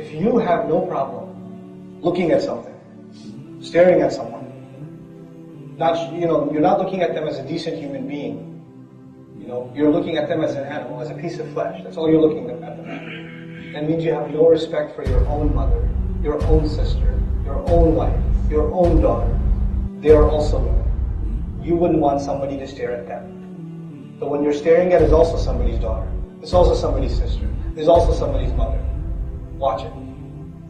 if you have no problem looking at something, staring at someone, you're not looking at them as a decent human being. You're looking at them as an animal, as a piece of flesh. That's all you're looking at them as. That means you have no respect for your own mother, your own sister, your own wife, your own daughter. They are also women. You wouldn't want somebody to stare at them. The one you're staring at is also somebody's daughter. It's also somebody's sister. It's also somebody's mother. Watch it.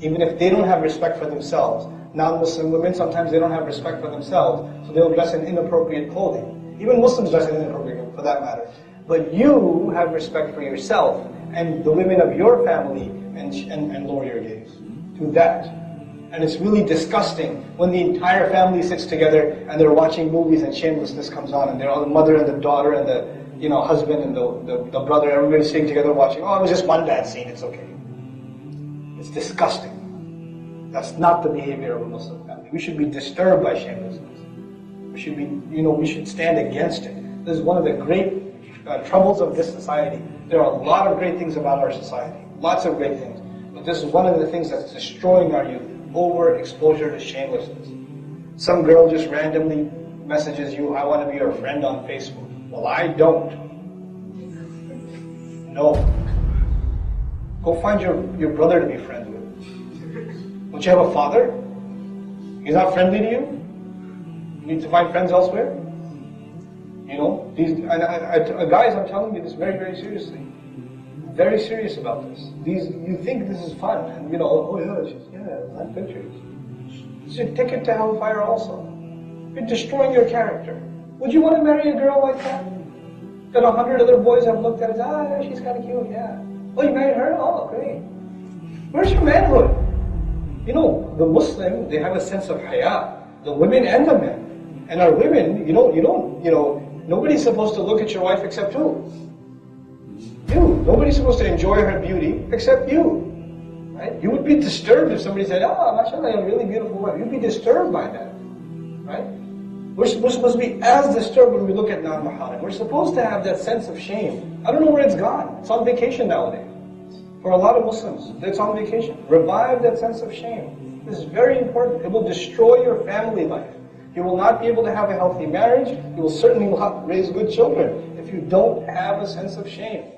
Even if they don't have respect for themselves, non-Muslim women, sometimes they don't have respect for themselves, so they'll dress in inappropriate clothing. Even Muslims dress in inappropriate, for that matter. But you have respect for yourself and the women of your family and lower your gaze. Do that. And it's really disgusting when the entire family sits together and they're watching movies and shamelessness comes on and they're all the mother and the daughter and the husband and the brother, everybody's sitting together watching. Oh, it was just one bad scene, it's okay. It's disgusting. That's not the behavior of a Muslim family. We should be disturbed by shamelessness. We should be, we should stand against it. This is one of the great troubles of this society. There are a lot of great things about our society. Lots of great things. But this is one of the things that's destroying our youth. Overexposure to shamelessness. Some girl just randomly messages you, I want to be your friend on Facebook. Well, I don't. No. Go find your brother to be friends with. Don't you have a father? He's not friendly to you? You need to find friends elsewhere? Guys, I'm telling you this very, very seriously. I'm very serious about this. You think this is fun, and oh yeah, nice pictures. It's your ticket to hellfire also. You're destroying your character. Would you want to marry a girl like that? That 100 other boys have looked at and said, yeah, she's kind of cute, yeah. Oh, you married her? Oh, great. Where's your manhood? The Muslim, they have a sense of haya. The women and the men. And our women, nobody's supposed to look at your wife except you. Nobody's supposed to enjoy her beauty except you. Right? You would be disturbed if somebody said, mashallah, you have a really beautiful wife. You'd be disturbed by that. Right? We're supposed to be as disturbed when we look at non-maharim. We're supposed to have that sense of shame. I don't know where it's gone. It's on vacation nowadays. For a lot of Muslims, it's on vacation. Revive that sense of shame. This is very important. It will destroy your family life. You will not be able to have a healthy marriage. You will certainly not raise good children if you don't have a sense of shame.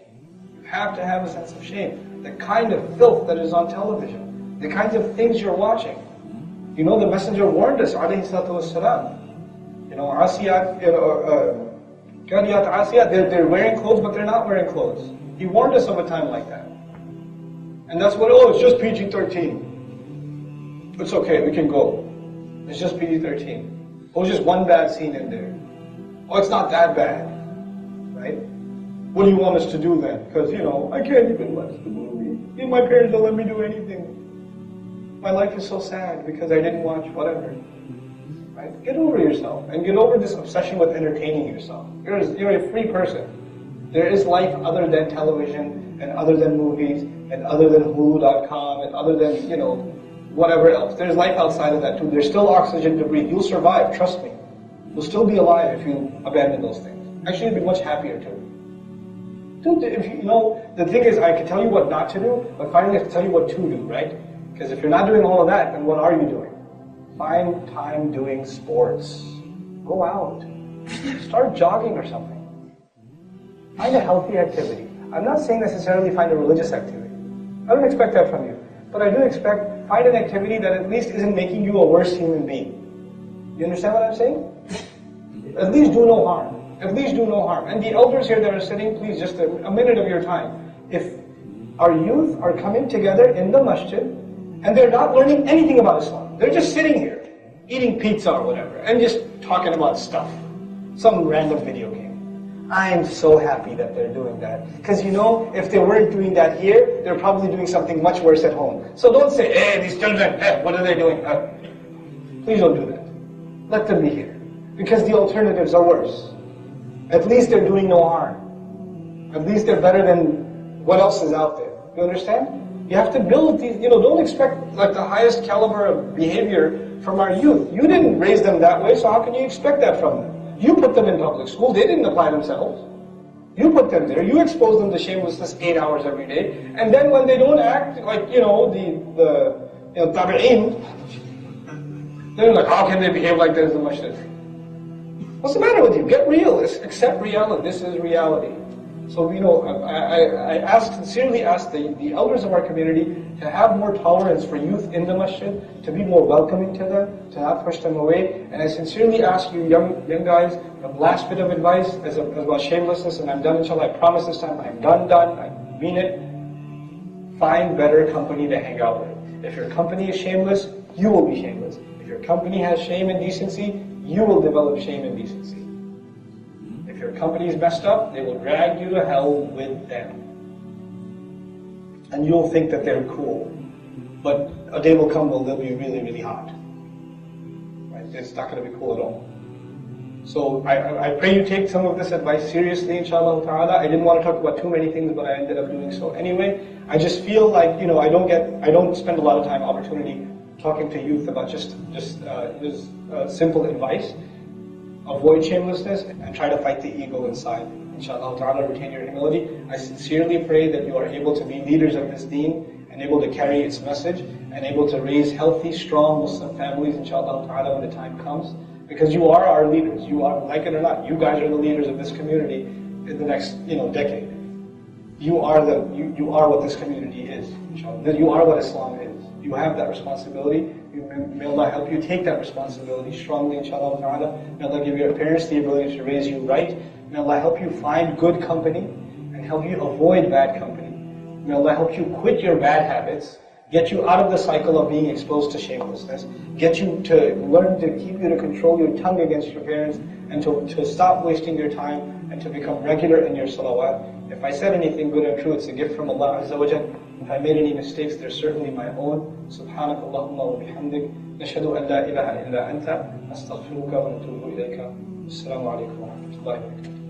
You have to have a sense of shame. The kind of filth that is on television, the kinds of things you're watching. The Messenger warned us, alayhi salatu wassalam. Asiyat, Kariyat Asiyat, they're wearing clothes but they're not wearing clothes. He warned us of a time like that. And that's it's just PG-13. It's okay, we can go. It's just PG-13. Oh, just one bad scene in there. Oh, it's not that bad. Right? What do you want us to do then? Because, I can't even watch the movie. My parents don't let me do anything. My life is so sad because I didn't watch whatever. Right? Get over yourself. And get over this obsession with entertaining yourself. You're a free person. There is life other than television, and other than movies, and other than Hulu.com, and other than, whatever else. There's life outside of that too. There's still oxygen to breathe. You'll survive, trust me. You'll still be alive if you abandon those things. Actually, you'll be much happier too. Dude, the thing is, I can tell you what not to do, but finally I have to tell you what to do, right? Because if you're not doing all of that, then what are you doing? Find time doing sports. Go out. Start jogging or something. Find a healthy activity. I'm not saying necessarily find a religious activity. I don't expect that from you. But I do expect, find an activity that at least isn't making you a worse human being. You understand what I'm saying? At least do no harm. At least do no harm. And the elders here that are sitting, please, just a minute of your time. If our youth are coming together in the masjid, and they're not learning anything about Islam. They're just sitting here, eating pizza or whatever, and just talking about stuff. Some random video game. I'm so happy that they're doing that. Because if they weren't doing that here, they're probably doing something much worse at home. So don't say, hey, these children, what are they doing? Please don't do that. Let them be here. Because the alternatives are worse. At least they're doing no harm. At least they're better than what else is out there. You understand? You have to build these, don't expect like the highest caliber of behavior from our youth. You didn't raise them that way, so how can you expect that from them? You put them in public school, they didn't apply themselves. You put them there. You expose them to shamelessness 8 hours every day. And then when they don't act like, the tabi'een, they're like, how can they behave like this in the masjid? What's the matter with you? Get real. Accept reality. This is reality. So, I sincerely ask the elders of our community to have more tolerance for youth in the masjid, to be more welcoming to them, to not push them away. And I sincerely ask you, young guys, the last bit of advice as about shamelessness, and I'm done, inshallah. I promise this time I'm done. I mean it. Find better company to hang out with. If your company is shameless, you will be shameless. If your company has shame and decency, you will develop shame and decency. If your company is messed up, they will drag you to hell with them. And you'll think that they're cool. But a day will come when they'll be really, really hot. Right? It's not going to be cool at all. So I pray you take some of this advice seriously, inshallah ta'ala. I didn't want to talk about too many things, but I ended up doing so anyway. I just feel like, I don't spend a lot of time, opportunity talking to youth about just simple advice. Avoid shamelessness and try to fight the ego inside. Inshallah ta'ala, retain your humility. I sincerely pray that you are able to be leaders of this deen and able to carry its message and able to raise healthy, strong Muslim families, inshallah ta'ala, when the time comes. Because you are our leaders. You are, like it or not, you guys are the leaders of this community in the next, decade. You are what this community is, inshallah. You are what Islam is. You have that responsibility. May Allah help you take that responsibility strongly, inshallah ta'ala. May Allah give your parents the ability to raise you right. May Allah help you find good company and help you avoid bad company. May Allah help you quit your bad habits, get you out of the cycle of being exposed to shamelessness, get you to learn to keep you to control your tongue against your parents, and to stop wasting your time and to become regular in your salawat. If I said anything good and true, it's a gift from Allah Azza wa Jal. If I made any mistakes, they're certainly my own. سبحانك اللهم وبحمدك نشهد أن لا إله إلا أنت نستغفرك ونتوب إليك. السلام عليكم ورحمة الله وبركاته.